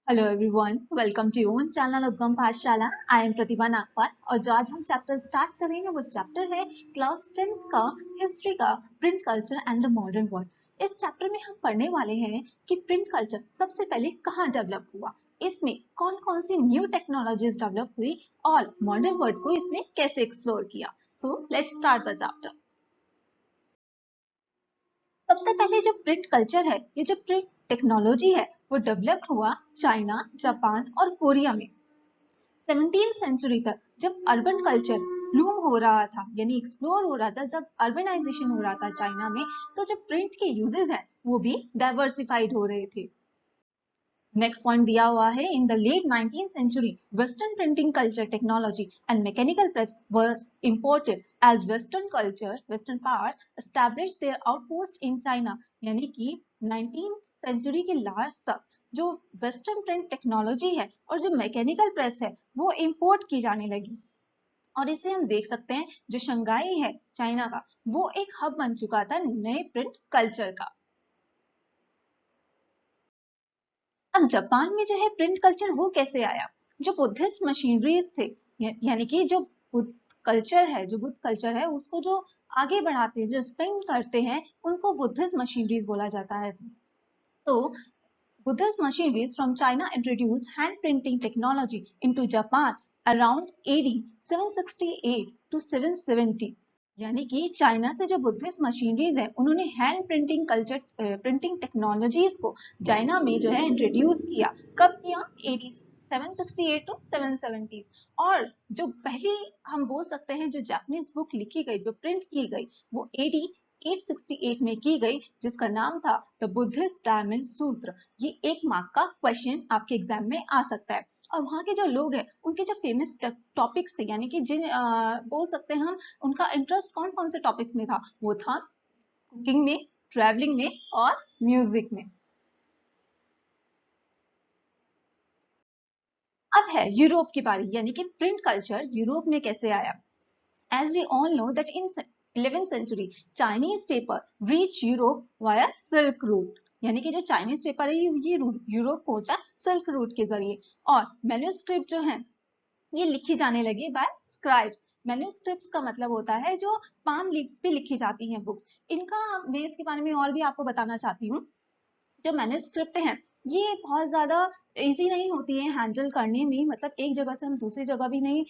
Hello everyone, welcome to your channel Udgam Pathshala. I am प्रतिभा नागपाल और जो आज हम चैप्टर स्टार्ट करेंगे वो चैप्टर है क्लास 10th का हिस्ट्री का print culture and the modern world. इस चैप्टर में हम पढ़ने वाले हैं कि प्रिंट कल्चर सबसे पहले कहाँ डेवलप हुआ, इसमें कौन कौन सी न्यू टेक्नोलॉजीज डेवलप हुई और मॉडर्न वर्ल्ड को इसने कैसे एक्सप्लोर किया। So let's start the chapter. सबसे पहले जो प्रिंट कल्चर है, ये जो प्रिंट टेक्नोलॉजी है, वो डेवलप्ड हुआ चाइना, जापान और कोरिया में। 17th सेंचुरी तक जब अर्बन कल्चर ब्लूम हो रहा था, यानी एक्सप्लोर हो रहा था, जब अर्बनाइजेशन हो रहा था चाइना में, तो जो प्रिंट के यूजेस हैं वो भी डाइवर्सिफाइड हो रहे थे। नेक्स्ट पॉइंट दिया हुआ है, in the late 19th century western printing culture technology and mechanical press was imported as western power established their outpost in China. यानी कि 19th सेंचुरी के लास्ट तक जो वेस्टर्न प्रिंट टेक्नोलॉजी है और जो मैकेनिकल प्रेस है वो इंपोर्ट की जाने लगी। और इसे हम देख सकते हैं, जो शंघाई है चाइना का, वो एक हब बन चुका था नए प्रिंट कल्चर का। अब जापान में जो है प्रिंट कल्चर वो कैसे आया, जो बुद्धिस्ट मशीनरीज थे, यानी कि जो बुद्ध कल्चर है उसको जो आगे बढ़ाते हैं, जो स्पेंड करते हैं, उनको बुद्धिस्ट मशीनरीज बोला जाता है। तो Buddhist machineries from China introduced hand printing technology into Japan around AD 768 to 770। यानी कि चाइना से जो बुद्धिस्ट मशीनरीज है, उन्होंने हैंड प्रिंटिंग टेक्नोलॉजीज को चाइना में जो है इंट्रोड्यूस किया। कब किया? AD 768 to 770। और जो पहली हम बोल सकते हैं जो जापानीज बुक लिखी गई, जो प्रिंट की गई, वो एडी 868 में की गई, जिसका नाम था द बुद्धिस्ट डायमंड सूत्र। ये एक मार्क का क्वेश्चन आपके एग्जाम में आ सकता है। और वहाँ के जो लोग हैं, उनके जो फेमस टॉपिक्स थे, यानी कि जिन बोल सकते हैं हम, उनका इंटरेस्ट कौन कौन से टॉपिक्स में था, वो था कुकिंग में, ट्रैवलिंग में और म्यूजिक में। अब है यूरोप की बारी, यानी कि प्रिंट कल्चर यूरोप में कैसे आया। As we all know that in 11th century Chinese paper reached Europe via Silk Route। यानी कि जो चाइनीज पेपर है ये यूरोप पहुंचा सिल्क रूट के जरिए। और मैन्युस्क्रिप्ट जो है ये लिखी जाने लगी बाय स्क्राइब्स। मैन्युस्क्रिप्ट्स का मतलब होता है जो पाम लीव्स पे लिखी जाती हैं बुक्स। इनका मैं इसके बारे में और भी आपको बताना चाहती हूँ। जो मैन्युस्क्रिप्ट है ये बहुत ज्यादा इजी नहीं होती है हैंडल करने में, मतलब एक जगह से हम दूसरी जगह भी नहीं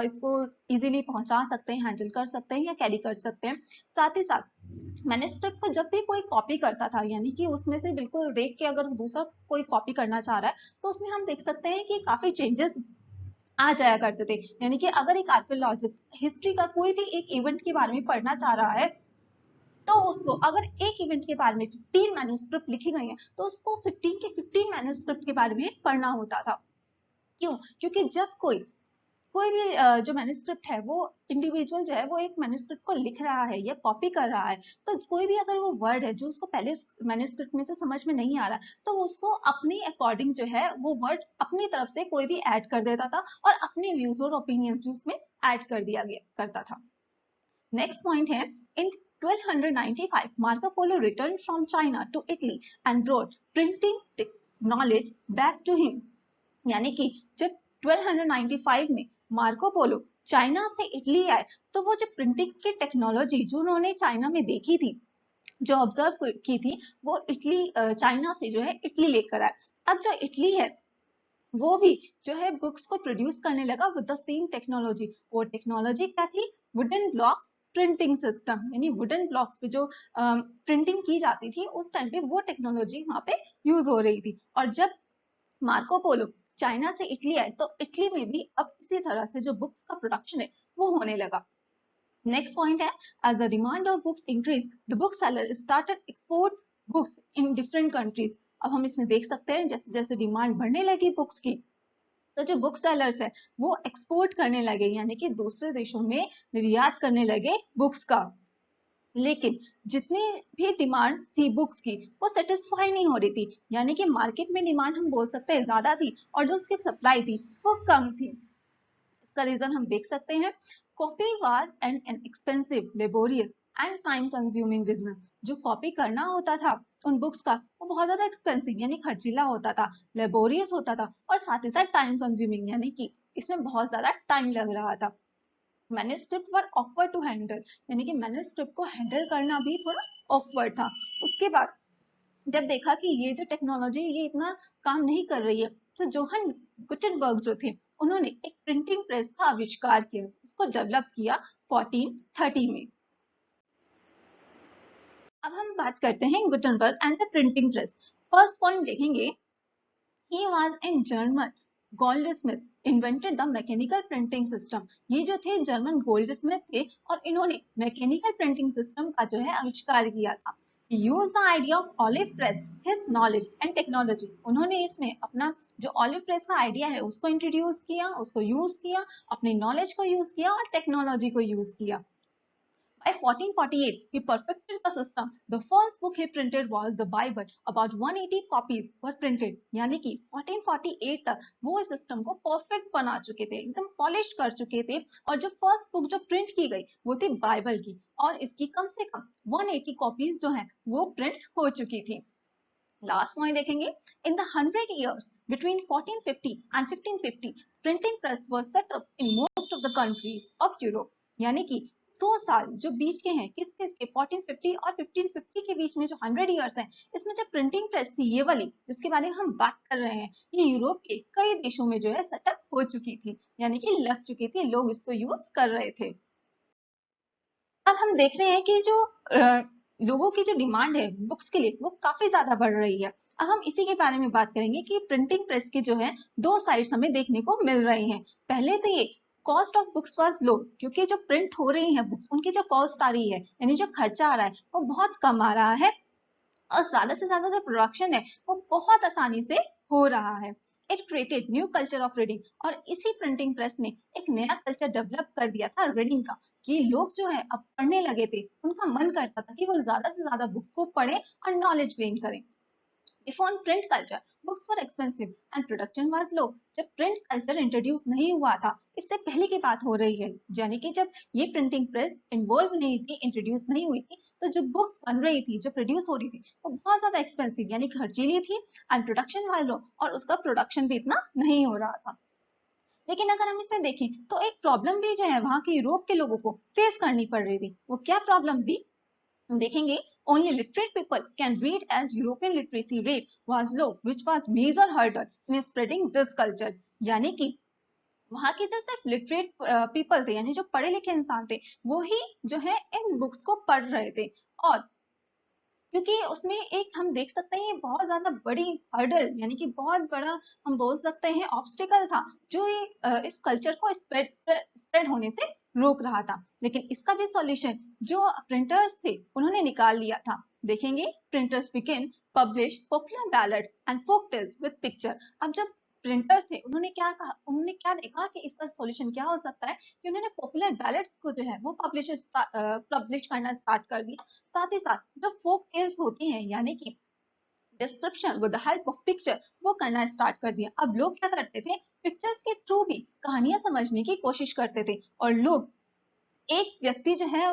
इसको इजीली पहुंचा सकते हैं, हैंडल कर सकते हैं या कैरी कर सकते हैं। साथ ही साथ मैन्युस्क्रिप्ट को जब भी कोई कॉपी करता था, यानी कि उसमें से बिल्कुल देख के अगर दूसरा कोई कॉपी करना चाह रहा है, तो उसमें हम देख सकते हैं कि काफी चेंजेस आ जाया करते थे। यानी कि अगर एक आर्कियोलॉजिस्ट हिस्ट्री का कोई भी एक इवेंट के बारे में पढ़ना चाह रहा है, तो उसको अगर एक इवेंट के बारे में 15 मैन्युस्क्रिप्ट लिखी गई है, तो उसको 15 के 15 मैन्युस्क्रिप्ट के बारे में पढ़ना होता था। क्यों? क्योंकि जब कोई कोई भी जो मैन्युस्क्रिप्ट है, वो इंडिविजुअल जो है वो एक मैन्युस्क्रिप्ट को लिख रहा है या कॉपी कर रहा है, तो कोई भी अगर वो वर्ड है जो उसको पहले मैन्युस्क्रिप्ट में से समझ में नहीं आ रहा, तो उसको अपने अकॉर्डिंग जो है वो वर्ड अपनी तरफ से कोई भी ऐड कर देता था और अपने व्यूज और ओपिनियंस भी उसमें ऐड कर दिया गया करता था। नेक्स्ट पॉइंट है, इन 1295 Marco Polo returned from China to Italy and brought printing knowledge back to him। यानी कि जब 1295 में मार्को पोलो चाइना से इटली आए, तो वो जो प्रिंटिंग की टेक्नोलॉजी जो उन्होंने चाइना में देखी थी, जो ऑब्जर्व की थी, वो इटली चाइना से जो है इटली लेकर आए। अब जो इटली है वो भी जो है बुक्स को प्रोड्यूस करने लगा विद द सेम टेक्नोलॉजी। वो टेक्नोलॉजी क्या थी? Wooden blocks printing system. यानी वुडन ब्लॉक्स पे जो प्रिंटिंग की जाती थी, उस टाइम पे वो टेक्नोलॉजी वहां पे यूज हो रही थी। और जब मार्को पोलो चाइना से इटली आए, तो इटली में भी अब इसी तरह से जो बुक्स का प्रोडक्शन है वो होने लगा। नेक्स्ट पॉइंट है, as the demand of books increase the book seller started export books in different countries. अब हम इसमें देख सकते हैं, जैसे जैसे डिमांड बढ़ने लगी बुक्स की, तो जो बुक सेलर्स है वो एक्सपोर्ट करने लगे, यानी कि दूसरे देशों में निर्यात करने लगे बुक्स का। लेकिन जितनी भी डिमांड थी बुक्स की, वो सेटिस्फाई नहीं हो रही थी। यानी कि मार्केट में डिमांड हम बोल सकते हैं ज्यादा थी और जो उसकी सप्लाई थी वो कम थी। इसका रीजन हम देख सकते हैं, copy was an expensive, laborious and time consuming business. जो कॉपी करना होता था उन बुक्स का वो बहुत ज्यादा एक्सपेंसिव यानी खर्चीला होता था, लेबोरियस होता था और साथ ही साथ टाइम कंज्यूमिंग यानी कि इसमें बहुत ज्यादा टाइम लग रहा था। Manuscript were awkward to handle यानी कि मैन्युस्क्रिप्ट को हैंडल करना भी थोड़ा ऑकवर्ड था। उसके बाद जब देखा कि ये जो टेक्नोलॉजी ये इतना काम नहीं कर रही है, तो जोहन गुटेनबर्ग जो थे उन्होंने एक प्रिंटिंग प्रेस का आविष्कार किया, इसको डेवलप किया 1430 में। अब हम बात करते हैं Gutenberg and the printing press. First point देखेंगे, he was in German Goldsmith invented the mechanical printing system. ये जो थे जर्मन गोल्डस्मिथ थे और इन्होंने मैकेनिकल प्रिंटिंग सिस्टम का जो है आविष्कार किया था। He used the idea of olive press, his knowledge and technology। उन्होंने इसमें अपना जो ऑलिव प्रेस का आइडिया है उसको इंट्रोड्यूस किया, उसको यूज किया, अपनी नॉलेज को यूज किया और टेक्नोलॉजी को यूज किया। By 1448, he perfected the system. The first book he printed was the Bible. About 180 copies were printed. यानी कि 1448 तक वो इस सिस्टम को परफेक्ट बना चुके थे, एकदम पॉलिश कर चुके थे। और जो फर्स्ट बुक जो प्रिंट की गई वो थी बाइबल की और इसकी कम से कम 180 कॉपीज जो है वो प्रिंट हो चुकी थी। लास्ट पॉइंट देखेंगे, in the 100 years between 1450 and 1550 printing press was set up in most of the countries of Europe। यानी कि 100 साल जो बीच के हैं किस किस के 1450 और 1550 के बीच में जो 100 years हैं, इसमें जो प्रिंटिंग प्रेस थी ये वाली जिसके बारे में हम बात कर रहे हैं, ये यूरोप के कई देशों में जो है सेटअप हो चुकी थी, यानी कि लग चुकी थी, लोग इसको यूज कर रहे थे। अब हम देख रहे हैं कि जो लोगों की जो डिमांड है बुक्स के लिए वो काफी ज्यादा बढ़ रही है। अब हम इसी के बारे में बात करेंगे कि प्रिंटिंग प्रेस की जो है दो साइड्स हमें देखने को मिल रही हैं। पहले तो ये cost of books was low, क्योंकि जो प्रिंट हो रही है बुक्स उनकी जो कॉस्ट आ रही है यानी जो खर्चा आ रहा है वो बहुत कम आ रहा है और ज्यादा से ज्यादा जो प्रोडक्शन है वो बहुत आसानी से हो रहा है। It created new culture of reading. और इसी प्रिंटिंग प्रेस ने एक नया कल्चर डेवलप कर दिया था रीडिंग का, कि लोग जो है अब पढ़ने लगे थे, उनका मन करता था कि वो ज्यादा से ज्यादा बुक्स को पढ़ें और नॉलेज गेन करें। Before print culture, books were expensive and production was low। जब प्रिंट कल्चर इंट्रोड्यूस नहीं हुआ था, इससे पहले की बात हो रही है, यानी कि जब ये प्रिंटिंग प्रेस इन्वॉल्व नहीं थी, इंट्रोड्यूस नहीं हुई थी, तो जो बुक्स बन रही थी, जो प्रोड्यूस हो रही थी, वो बहुत ज्यादा एक्सपेंसिव यानी खर्चीली थी एंड प्रोडक्शन वाज लो और उसका प्रोडक्शन भी इतना नहीं हो रहा था। लेकिन अगर हम इसमें देखें तो एक प्रॉब्लम भी जो है वहां के यूरोप के लोगों को फेस करनी पड़ रही थी। वो क्या प्रॉब्लम थी देखेंगे, only literate people can read as European literacy rate was low, which was major hurdle in spreading this culture। यानी कि वहां के जो सिर्फ लिटरेट पीपल थे यानी जो पढ़े लिखे इंसान थे वो ही जो है इन बुक्स को पढ़ रहे थे। और क्योंकि उसमें एक हम देख सकते हैं बहुत ज्यादा बड़ी हर्डल यानी कि बहुत बड़ा हम बोल सकते हैं ऑब्स्टिकल था जो इस कल्चर को स्प्रेड होने से रोक रहा था। लेकिन इसका भी सॉल्यूशन जो प्रिंटर्स थे उन्होंने निकाल लिया था। देखेंगे, printers begin publish popular ballads and folk tales with picture. अब जब प्रिंटर्स थे उन्होंने क्या कहा, उन्होंने क्या देखा कि इसका सॉल्यूशन क्या हो सकता है, कि उन्होंने पॉपुलर बैलेट्स को जो है वो पब्लिश करना स्टार्ट कर दिया। साथ ही साथ जो फोक टेल्स होती हैं यानी कि description with the help of picture वो करना स्टार्ट कर दिया। अब लोग क्या करते थे, पिक्चर्स के थ्रू भी कहानियां समझने की कोशिश करते थे और लोग एक व्यक्ति जो है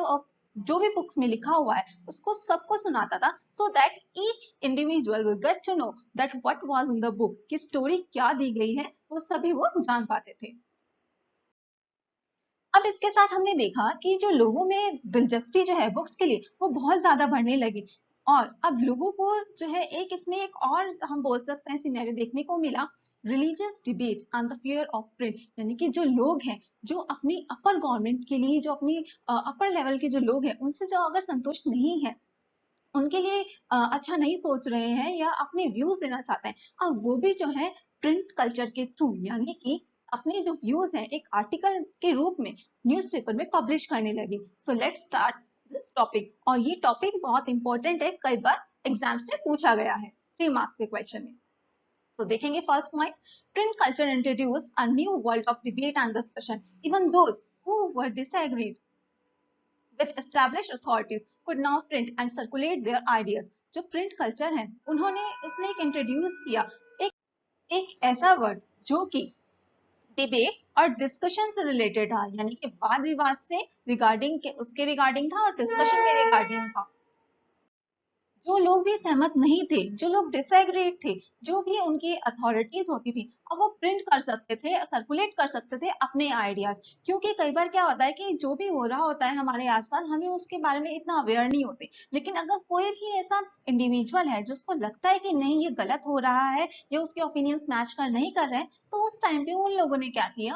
जो भी बुक्स में लिखा हुआ है उसको सबको सुनाता था, so that each individual will get to know that what was in the book, कि स्टोरी क्या दी गई है वो सभी वो जान पाते थे। अब इसके साथ हमने देखा कि जो लोगों में दिलचस्पी जो है बुक्स के लिए वो बहुत ज्यादा बढ़ने लगी। और अब लोगों को जो है एक इसमें एक और हम बोल सकते हैं सिनेरियो देखने को मिला, religious debate and the fear of print. यानी कि जो लोग हैं जो अपनी अपर गवर्नमेंट के लिए जो अपनी अपर लेवल के जो लोग हैं उनसे जो अगर संतुष्ट नहीं है, उनके लिए अच्छा नहीं सोच रहे हैं या अपने व्यूज देना चाहते हैं, अब वो भी जो है प्रिंट कल्चर के थ्रू यानी कि अपने जो व्यूज हैं एक आर्टिकल के रूप में न्यूज़पेपर में पब्लिश करने लगे। So let's start this topic. और ये टॉपिक बहुत इंपॉर्टेंट है, कई बार एग्जाम्स में पूछा गया है 3 मार्क्स के क्वेश्चन में। तो देखेंगे first point, print culture introduce a new world of debate and discussion. Even those who were disagreed with established authorities could now print and circulate their ideas। जो प्रिंट कल्चर है उन्होंने उसने एक introduce किया एक एक ऐसा वर्ड जो कि डिबेट और डिस्कशन से रिलेटेड था, यानी कि वाद विवाद से रिगार्डिंग उसके रिगार्डिंग था और डिस्कशन के रिगार्डिंग था। जो लोग भी सहमत नहीं थे, जो लोग डिसएग्रीड थे, जो भी उनकी अथॉरिटीज होती थी, अब वो प्रिंट कर सकते थे, सर्कुलेट कर सकते थे अपने आइडियाज। क्योंकि कई बार क्या होता है कि जो भी हो रहा होता है हमारे आसपास, हमें उसके बारे में इतना अवेयर नहीं होते, लेकिन अगर कोई भी ऐसा इंडिविजुअल है जिसको लगता है कि नहीं ये गलत हो रहा है, ये उसके ओपिनियंस मैच कर नहीं कर रहे हैं, तो उस टाइम पे उन लोगों ने क्या किया,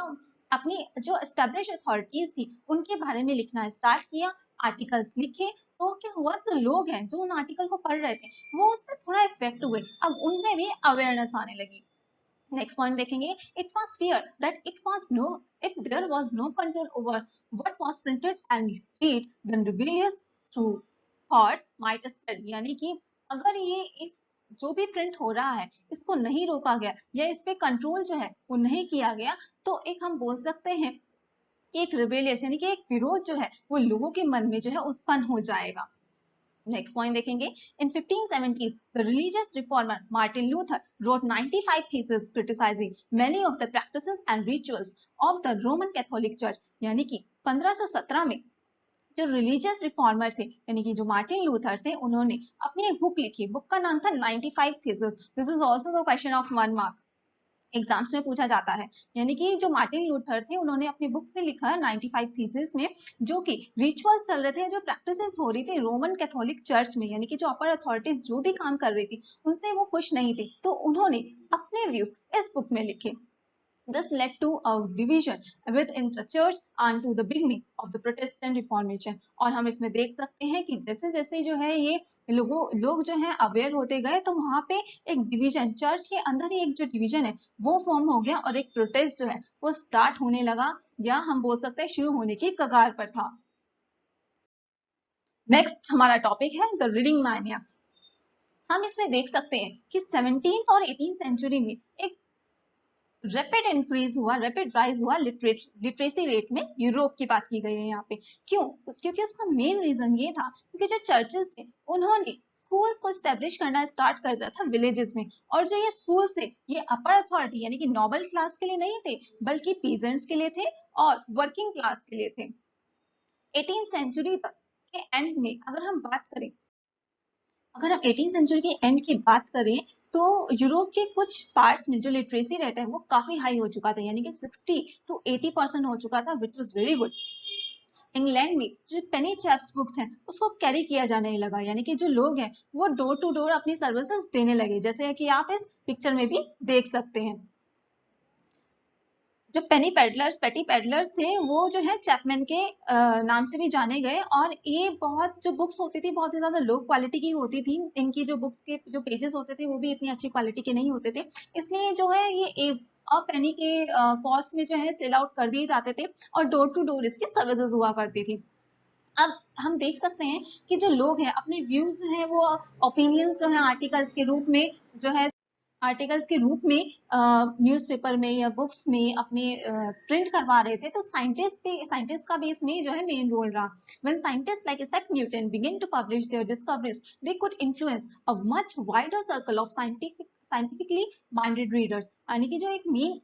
अपनी जो एस्टेब्लिश अथॉरिटीज थी उनके बारे में लिखना स्टार्ट किया, आर्टिकल्स लिखे। तो क्या हुआ, तो लोग हैं जो उन आर्टिकल को पढ़ रहे थे वो उससे थोड़ा इफेक्ट हुए, अब उनमें भी अवेयरनेस आने लगी। नेक्स्ट पॉइंट देखेंगे, it was fear that it was no if there was no control over what was printed and read then rebellious through thoughts might spread, यानी कि अगर ये इस जो भी प्रिंट हो रहा है इसको नहीं रोका गया या इस पे कंट्रोल जो है वो नहीं किया गया, तो एक हम बोल सकते हैं कि एक रिबेलियस यानी कि एक विरोध जो है वो लोगों के मन में जो है उत्पन्न हो जाएगा। नेक्स्ट पॉइंट देखेंगे, इन 1570s the religious reformer Martin Luther wrote 95 theses criticizing many of the practices and rituals of the Roman Catholic Church, यानी कि 1517 में जो रिलीजियस रिफॉर्मर थे यानी कि जो मार्टिन लूथर थे, उन्होंने अपनी एक बुक लिखी, बुक का नाम था 95 thesis. This is also the question of 1 mark, exams में पूछा जाता है। यानी कि जो मार्टिन लूथर थे उन्होंने अपनी बुक में लिखा 95 थीसिस में, जो कि रिचुअल्स चल रहे थे, जो प्रैक्टिसेस हो रही थी रोमन कैथोलिक चर्च में, यानी कि जो अपर अथॉरिटीज जो भी काम कर रही थी उनसे वो खुश नहीं थी, तो उन्होंने अपने व्यूज इस बुक में लिखे। This led to a division within the church and to the beginning of the Protestant Reformation। और हम इसमें देख सकते हैं कि जैसे जैसे जो है ये लोग जो है अवेयर होते गए, तो वहां पे एक डिवीजन, चर्च के अंदर ही एक जो डिवीजन है वो फॉर्म हो गया और एक प्रोटेस्ट जो है वो स्टार्ट होने लगा, या हम बोल सकते हैं शुरू होने की कगार पर था। नेक्स्ट हमारा टॉपिक है द रीडिंग मानिया। हम इसमें देख सकते हैं कि 17 और 18 सेंचुरी में एक रैपिड इंक्रीज हुआ, रैपिड राइज हुआ लिटरेसी रेट में। यूरोप की बात की गई है यहाँ पे। क्यों? क्योंकि उसका मेन रीजन ये था क्योंकि जो चर्चेस थे उन्होंने स्कूल्स को स्टेब्लिश करना स्टार्ट कर दिया था विलेजेस में, और जो ये स्कूल्स थे ये अपर अथॉरिटी यानी कि नोबल क्लास के लिए नहीं थे, बल्कि पीजेंट्स के लिए थे और वर्किंग क्लास के लिए थे। 18 सेंचुरी तक के एंड में अगर हम 18 सेंचुरी के एंड की बात करें, तो यूरोप के कुछ पार्ट्स में जो लिटरेसी रेट है वो काफी हाई हो चुका था, यानी कि 60 to 80% हो चुका था, which was very good. England में जो पेनी चैप्स बुक्स हैं उसको कैरी किया जाने लगा, यानी कि जो लोग हैं वो डोर टू डोर अपनी सर्विसेज देने लगे, जैसे कि आप इस पिक्चर में भी देख सकते हैं। जो पेटी पेडलर्स थे वो जो है चैपमैन के नाम से भी जाने गए, और ये बहुत जो बुक्स होती थी बहुत ही ज्यादा लो क्वालिटी की होती थी। इनकी जो बुक्स के जो पेजेस होते थे वो भी इतनी अच्छी क्वालिटी के नहीं होते थे, इसलिए जो है ये पेनी के कॉस्ट में जो है सेल आउट कर दिए जाते थे और डोर टू डोर इसकी सर्विसेज हुआ करती थी। अब हम देख सकते हैं कि जो लोग हैं अपने व्यूज जो है वो ओपिनियंस जो है आर्टिकल्स के रूप में जो है आर्टिकल्स के रूप में न्यूज़पेपर में या बुक्स में अपने प्रिंट करवा रहे थे, तो साइंटिस्ट का भी इसमें जो है मेन रोल रहा। When scientist like Isaac Newton begin to publish their discoveries, they could influence a much wider circle of scientifically minded readers। यानी कि जो एक मेन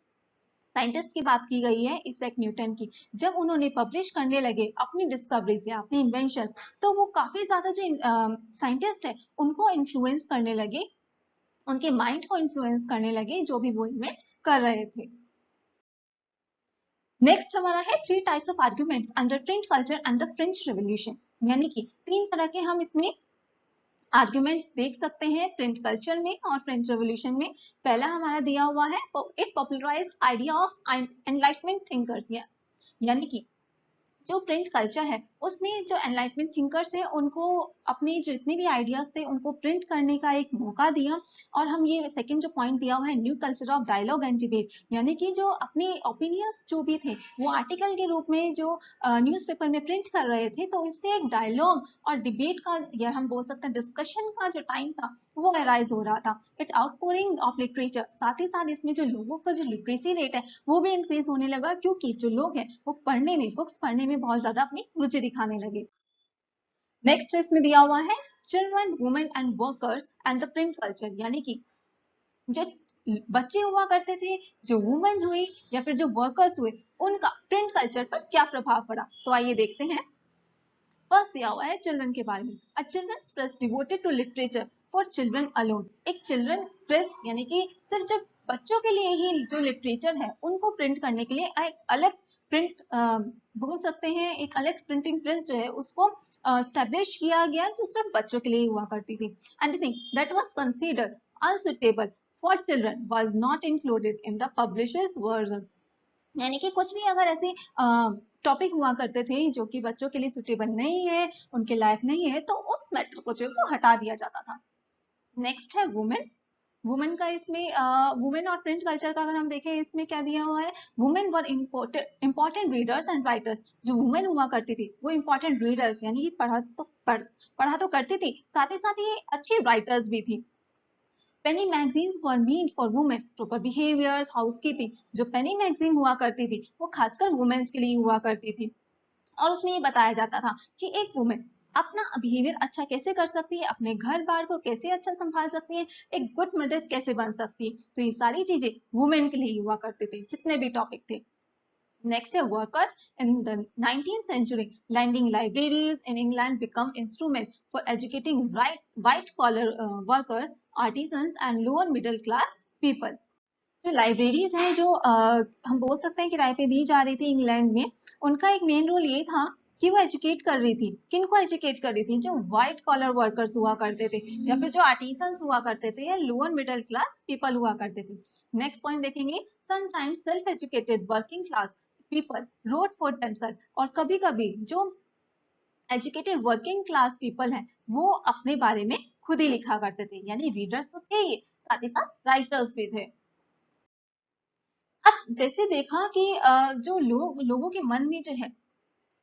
साइंटिस्ट की बात की गई है इसैक न्यूटन की, जब उन्होंने पब्लिश करने लगे अपनी डिस्कवरीज या अपनी इन्वेंशंस, तो वो काफी ज्यादा जो साइंटिस्ट है उनको इन्फ्लुएंस करने लगे, उनके माइंड को इन्फ्लुएंस करने लगे जो भी वो इन्वेंट कर रहे थे। नेक्स्ट हमारा है 3 types of arguments under print culture and the French revolution, यानी कि 3 तरह के हम इसमें आर्ग्यूमेंट्स देख सकते हैं प्रिंट कल्चर में और फ्रेंच रेवोल्यूशन में। पहला हमारा दिया हुआ है, it popularised idea of enlightenment thinkers, यानी कि जो प्रिंट कल्चर है उसने जो एनलाइटमेंट थिंकर्स है उनको अपने जितने भी आइडियाज थे उनको प्रिंट करने का एक मौका दिया। और हम ये सेकंड जो पॉइंट दिया हुआ है, new culture of dialogue and debate, यानी कि जो अपने ओपिनियंस जो भी थे वो आर्टिकल के रूप में जो न्यूज़पेपर में प्रिंट कर रहे थे, तो इससे एक डायलॉग और डिबेट का या हम बोल सकते हैं डिस्कशन का जो टाइम था वो अराइज हो रहा था। इट आउटपोरिंग ऑफ लिटरेचर, साथ ही साथ इसमें जो लोगों का जो लिटरेसी रेट है वो भी इंक्रीज होने लगा, क्योंकि जो लोग हैं वो पढ़ने में बुक्स पढ़ने में बहुत ज्यादा अपनी रुचि दिखाने लगे। नेक्स्ट इसमें दिया हुआ है children women and workers and the print culture, यानी कि जो बच्चे हुआ करते थे, जो वुमेन हुई या फिर जो वर्कर्स हुए, उनका प्रिंट कल्चर पर क्या प्रभाव पड़ा। तो आइए देखते हैं। फर्स्ट दिया हुआ है चिल्ड्रन के बारे में। A children's press devoted to literature for children alone. एक चिल्ड्रन प्रेस यानी कि सिर्फ जब बच्चों के लिए ही जो लिटरेचर है उनको प्रिंट करने के लिए एक अलग प्रिंट बोल सकते हैं, एक अलग प्रिंटिंग प्रेस जो है उसको स्टैब्लिश किया गया, जो सिर्फ बच्चों के लिए ही हुआ करती थी। Anything that was considered unsuitable for children was not included in the publishers version. यानी कि कुछ भी अगर ऐसे टॉपिक हुआ करते थे जो कि बच्चों के लिए सुटेबल नहीं है, उनके लायक नहीं है, तो उस मैटर को जो है वो हटा दिया जाता था। नेक्स्ट है वुमेन। वुमेन का इसमें वुमेन और प्रिंट कल्चर का अगर हम देखें, इसमें क्या दिया हुआ है, women were important readers and writers. जो वुमेन हुआ करती थी वो इंपॉर्टेंट रीडर्स यानी कि पढ़ा तो करती थी, साथ ही ये अच्छी राइटर्स भी थी। Penny magazines were meant for women, proper behaviours, housekeeping. जो पेनी मैगजीन हुआ करती थी वो खासकर वुमेन्स के लिए हुआ करती थी, और उसमें ये बताया जाता था कि एक वुमेन अपना बिहेवियर अच्छा कैसे कर सकती है, अपने घर बार को कैसे अच्छा संभाल सकती है, एक गुड मदर कैसे बन सकती है। तो ये सारी चीजें वुमेन के लिए हुआ करते थे, जितने भी टॉपिक थे। Next, workers in the 19th century, lending libraries in England become instrument for educating white collar workers, artisans and lower middle class people. जो लाइब्रेरीज हैं जो हम बोल सकते हैं किराए पे दी जा रही थी इंग्लैंड में, उनका एक मेन रोल ये था कि वो एजुकेट कर रही थी। किनको एजुकेट कर रही थी? जो व्हाइट कॉलर वर्कर्स हुआ करते थे, या फिर जो आर्टिसंस हुआ करते थे, या लोअर मिडिल क्लास पीपल हुआ करते थे। नेक्स्ट पॉइंट देखेंगे, sometimes self educated working class people wrote for themselves. और कभी कभी जो एजुकेटेड वर्किंग क्लास पीपल हैं वो अपने बारे में खुद ही लिखा करते थे, यानी रीडर्स तो थे ये, साथ ही साथ राइटर्स भी थे। अब जैसे देखा कि जो लोगों के मन में जो है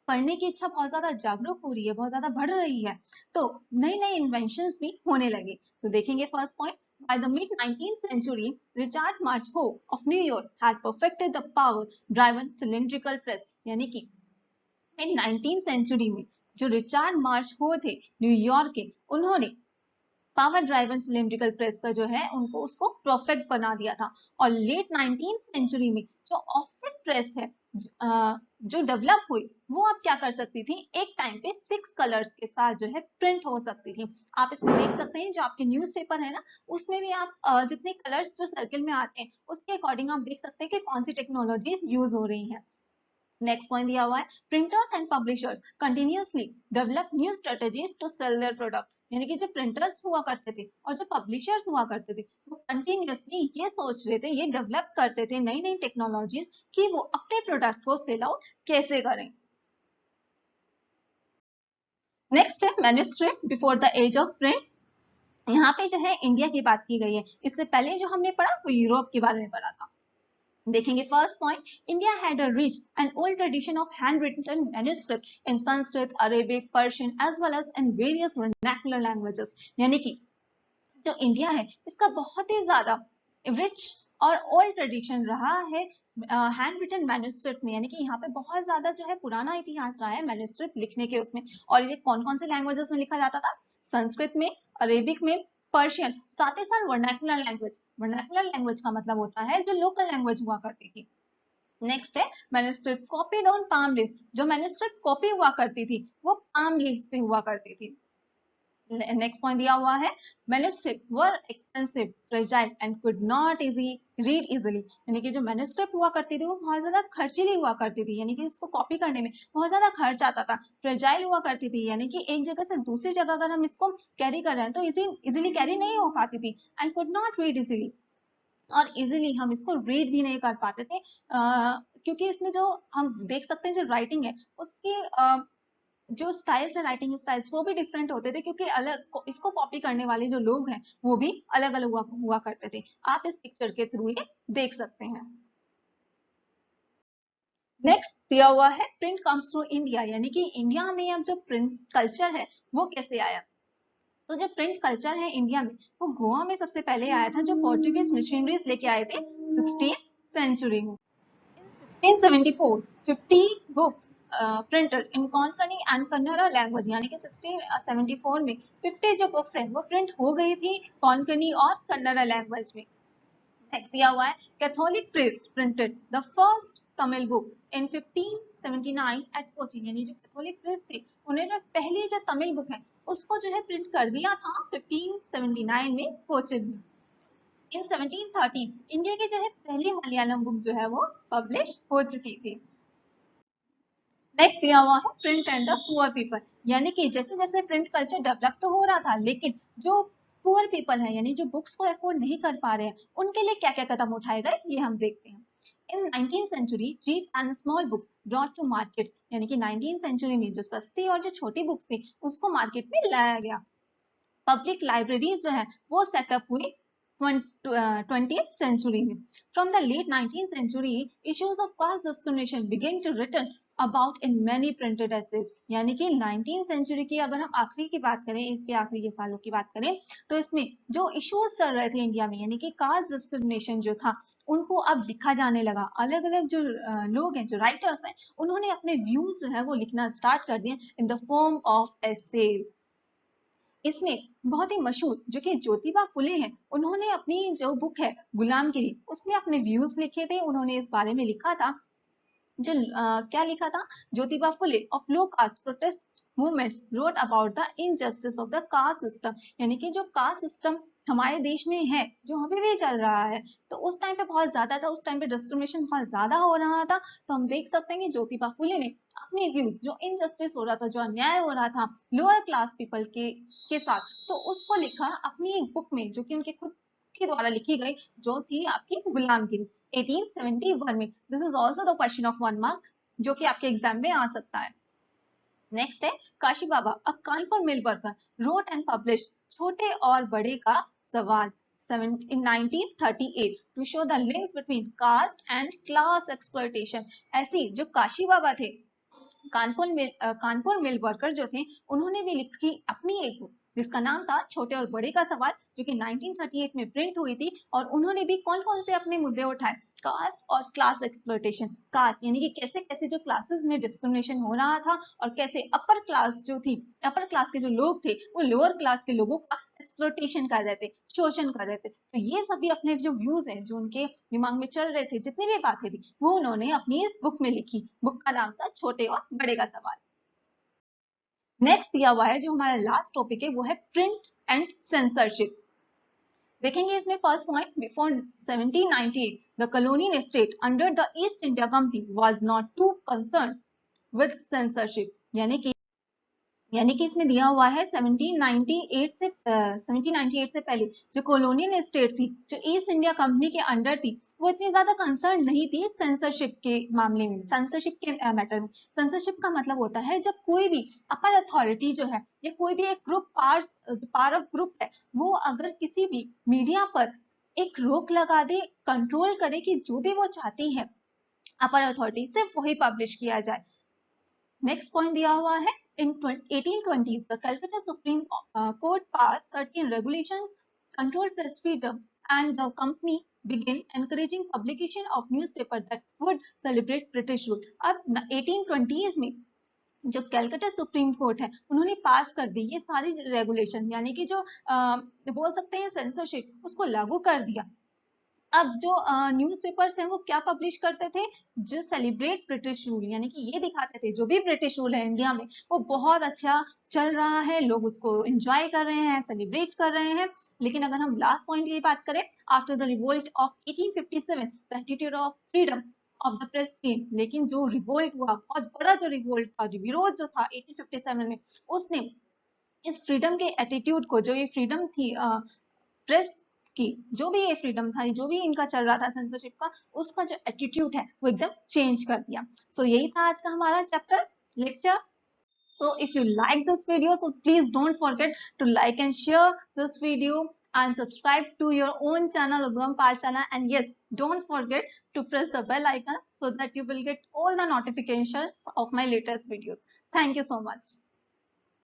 पढ़ने की इच्छा बहुत ज्यादा जागरूक हो रही है, बहुत ज्यादा बढ़ रही है, तो नई नई इन्वेंशंस भी होने लगे। तो देखेंगे first point, by the mid 19th century, Richard March Ho of New York had perfected the power-driven cylindrical press। यानी कि मिड 19th सेंचुरी में जो रिचार्ड मार्च हो थे न्यूयॉर्क के, उन्होंने पावर ड्राइवन सिलिंड्रिकल प्रेस का जो है उनको उसको परफेक्ट बना दिया था। और लेट 19th सेंचुरी में जो ऑफसेट प्रेस है जो डेवलप हुई, वो आप क्या कर सकती थी, एक टाइम पे 6 कलर्स के साथ जो है प्रिंट हो सकती थी। आप इसमें देख सकते हैं जो आपके न्यूज़पेपर है ना, उसमें भी आप जितने कलर्स जो सर्किल में आते हैं उसके अकॉर्डिंग आप देख सकते हैं कि कौन सी टेक्नोलॉजीज यूज हो रही हैं। नेक्स्ट पॉइंट दिया हुआ है, printers and publishers continuously develop new strategies to sell their product. यानी कि जो प्रिंटर्स हुआ करते थे और जो पब्लिशर्स हुआ करते थे वो कंटिन्यूअसली ये सोच रहे थे, ये डेवलप करते थे नई नई टेक्नोलॉजीज कि वो अपने प्रोडक्ट को सेल आउट कैसे करें। नेक्स्ट है manuscript before the age of print. यहाँ पे जो है इंडिया की बात की गई है, इससे पहले जो हमने पढ़ा वो यूरोप के बारे में पढ़ा था। देखेंगे first point, India had a rich and old tradition of hand written manuscript in Sanskrit, Arabic, Persian as well as in various vernacular languages. यानी कि जो इंडिया है इसका बहुत ही ज्यादा रिच और ओल्ड ट्रेडिशन रहा है हैंड रिटन मैन्युस्क्रिप्ट में। यानी कि यहाँ पे बहुत ज्यादा जो है पुराना इतिहास रहा है मैन्युस्क्रिप्ट लिखने के उसमें। और ये कौन कौन से लैंग्वेजेस में लिखा जाता था? संस्कृत में, अरेबिक में, पर्शियन, साथ ही साथ वर्नाकुलर लैंग्वेज। वर्नाकुलर लैंग्वेज का मतलब होता है जो लोकल लैंग्वेज हुआ करती थी। नेक्स्ट है manuscript copied on palm leaves. जो मैन्युस्क्रिप्ट कॉपी हुआ करती थी वो पाम लीव्स पे हुआ करती थी। नेक्स्ट पॉइंट दिया हुआ है, manuscript were expensive, fragile and could not easy read easily. यानी कि जो मैन्युस्क्रिप्ट हुआ करती थी वो बहुत ज्यादा खर्चीली हुआ करती थी, यानी कि इसको कॉपी करने में बहुत ज्यादा खर्च आता था। फ्रेजाइल हुआ करती थी, यानी कि एक जगह से दूसरी जगह अगर हम इसको कैरी कर रहे हैं तो इजीली कैरी नहीं हो पाती थी। And could not read easily, और इजीली हम इसको रीड भी नहीं कर पाते थे, क्योंकि इसमें जो हम देख सकते हैं जो राइटिंग है उसकी जो स्टाइल्स है, राइटिंग स्टाइल्स वो भी डिफरेंट होते थे, क्योंकि अलग इसको कॉपी करने वाले जो लोग हैं वो भी अलग अलग हुआ करते थे। आप इस पिक्चर के थ्रू ये देख सकते हैं। नेक्स्ट दिया हुआ है, प्रिंट कम्स थ्रू इंडिया। यानी कि इंडिया में अब जो प्रिंट कल्चर है वो कैसे आया। तो जो प्रिंट कल्चर है इंडिया में वो गोवा में सबसे पहले आया था, जो पोर्टुगीज मिशनरीज लेके आए थे 16th सेंचुरी में। In 1674, 50 books printed in Konkani and Kannada language। यानी कि 1674 में 50 जो बुक्स हैं वो प्रिंट हो गई थी कोंकणी और कन्नड़ा लैंग्वेज में। नेक्स्ट दिया हुआ है Catholic priest printed the first Tamil book in 1579 at Cochin, यानी जो कैथोलिक प्रीस्ट थे उन्होंने पहली जो तमिल बुक है उसको जो है प्रिंट कर दिया था 1579 में कोचीन में। इन 1713 इंडिया की जो है पहली मलयालम बुक जो है वो पब्लिश हो चुकी थी। नेक्स्ट दिया हुआ है print and the poor people, यानी कि जैसे जैसे प्रिंट कल्चर डेवलप तो हो रहा था लेकिन जो पुअर पीपल है यानी जो बुक्स को अफोर्ड नहीं कर पा रहे हैं उनके लिए क्या क्या कदम उठाए गए ये हम देखते हैं। इन 19th century cheap and small books brought to markets, यानी कि 19th century में जो सस्ती और जो छोटी बुक्स थी उसको मार्केट में लाया गया। पब्लिक लाइब्रेरीज जो है वो सेटअप हुई 20th century में। From the late 19th century, issues of caste discrimination began to written about in many printed essays, यानी कि 19th century की अगर हम आखिरी की बात करें, इसके आखिरी के सालों की बात करें तो इसमें जो इश्यूज चल रहे थे इंडिया में यानी कि कास्ट डिस्क्रिमिनेशन जो था उनको अब लिखा जाने लगा। अलग अलग जो लोग हैं जो राइटर्स हैं उन्होंने अपने व्यूज जो है वो लिखना स्टार्ट कर दिए in the form of essays. इसमें बहुत ही मशहूर जो कि ज्योतिबा फुले हैं उन्होंने अपनी जो बुक है गुलामगिरी उसमें अपने व्यूज लिखे थे। उन्होंने इस बारे में लिखा था जो क्या लिखा था, Jyotiba Phule of low caste protest movements wrote about the injustice of the caste system, यानी कि जो कास्ट सिस्टम हमारे देश में है जो अभी भी चल रहा है तो उस टाइम पे बहुत ज्यादा था, उस टाइम पे डिस्क्रिमिनेशन बहुत ज्यादा हो रहा था। तो हम देख सकते हैं कि ज्योतिबा फुले ने अपने व्यूज जो इनजस्टिस हो रहा था जो अन्याय हो रहा था लोअर क्लास पीपल के साथ तो उसको लिखा अपनी एक बुक में जो कि उनके खुद के द्वारा लिखी गई जो थी आपकी गुलामगिरी 1871 में। This is also the question of 1 mark जो कि आपके एग्जाम में आ सकता है। नेक्स्ट है Kashi Baba a Kanpur mill worker wrote and publish छोटे और बड़े का सवाल in 1938 to show the links between caste and class exploitation। ऐसी जो काशी बाबा थे कानपुर मिल वर्कर जो थे उन्होंने भी लिखी अपनी एक बुक जिसका नाम था छोटे और बड़े का सवाल जो कि 1938 में प्रिंट हुई थी और उन्होंने भी कौन कौन से अपने मुद्दे उठाए, कास्ट और क्लास एक्सप्लॉयटेशन। कास्ट यानी कि कैसे कैसे जो क्लासेस में डिस्क्रिमिनेशन हो रहा था और कैसे अपर क्लास जो थी अपर क्लास के जो लोग थे वो लोअर क्लास के लोगों का एक्सप्लॉयटेशन कर रहे थे, शोषण कर रहे थे। तो ये सभी अपने जो व्यूज हैं जो उनके दिमाग में चल रहे थे जितनी भी बातें थी वो उन्होंने अपनी इस बुक में लिखी। बुक का नाम था छोटे और बड़े का सवाल। नेक्स्ट दिया हुआ है जो हमारा लास्ट टॉपिक है वो है प्रिंट एंड सेंसरशिप। देखेंगे इसमें first point before 1798 the colonial state under the East India Company was not too concerned with censorship, यानी कि इसमें दिया हुआ है 1798 से पहले जो कॉलोनियल स्टेट थी जो ईस्ट इंडिया कंपनी के अंडर थी वो इतनी ज्यादा कंसर्न नहीं थी सेंसरशिप के मामले में, सेंसरशिप के मैटर में। सेंसरशिप का मतलब होता है जब कोई भी अपर अथॉरिटी जो है या कोई भी एक ग्रुप पार ऑफ ग्रुप है वो अगर किसी भी मीडिया पर एक रोक लगा दे, कंट्रोल करे कि जो भी वो चाहती है अपर अथॉरिटी सिर्फ वही पब्लिश किया जाए। नेक्स्ट पॉइंट दिया हुआ है in 1820s the Calcutta Supreme Court passed certain regulations controlled press freedom and the company began encouraging publication of newspaper that would celebrate British rule। अब 1820s में जो कैलकाटा सुप्रीम कोर्ट है उन्होंने पास कर दी ये सारी रेगुलेशन यानी कि जो बोल सकते हैं सेंसरशिप उसको लागू कर दिया। अब जो न्यूज़पेपर्स हैं वो क्या पब्लिश करते थे, जो सेलिब्रेट ब्रिटिश रूल, यानी कि ये दिखाते थे जो भी ब्रिटिश रूल है इंडिया में वो बहुत अच्छा चल रहा है, लोग उसको एंजॉय कर रहे हैं, सेलिब्रेट कर रहे हैं। लेकिन अगर हम लास्ट पॉइंट की बात करें after the revolt of 1857 the attitude of freedom of the press came, लेकिन जो रिवोल्ट हुआ बहुत बड़ा जो रिवोल्ट था जो विरोध जो था 1857 में उसने इस फ्रीडम के एटीट्यूड को, जो ये फ्रीडम थी प्रेस की, जो भी ये फ्रीडम था जो भी इनका चल रहा था सेंसरशिप का उसका जो एटीट्यूड है वो एकदम चेंज कर दिया। सो यही था आज का हमारा chapter lecture. So if you like this video, so please don't forget to like and share this video and subscribe to your own channel Udgam Pathshala, and yes, don't forget to press the bell icon so that you will get all the notifications of my latest videos. Thank you so much.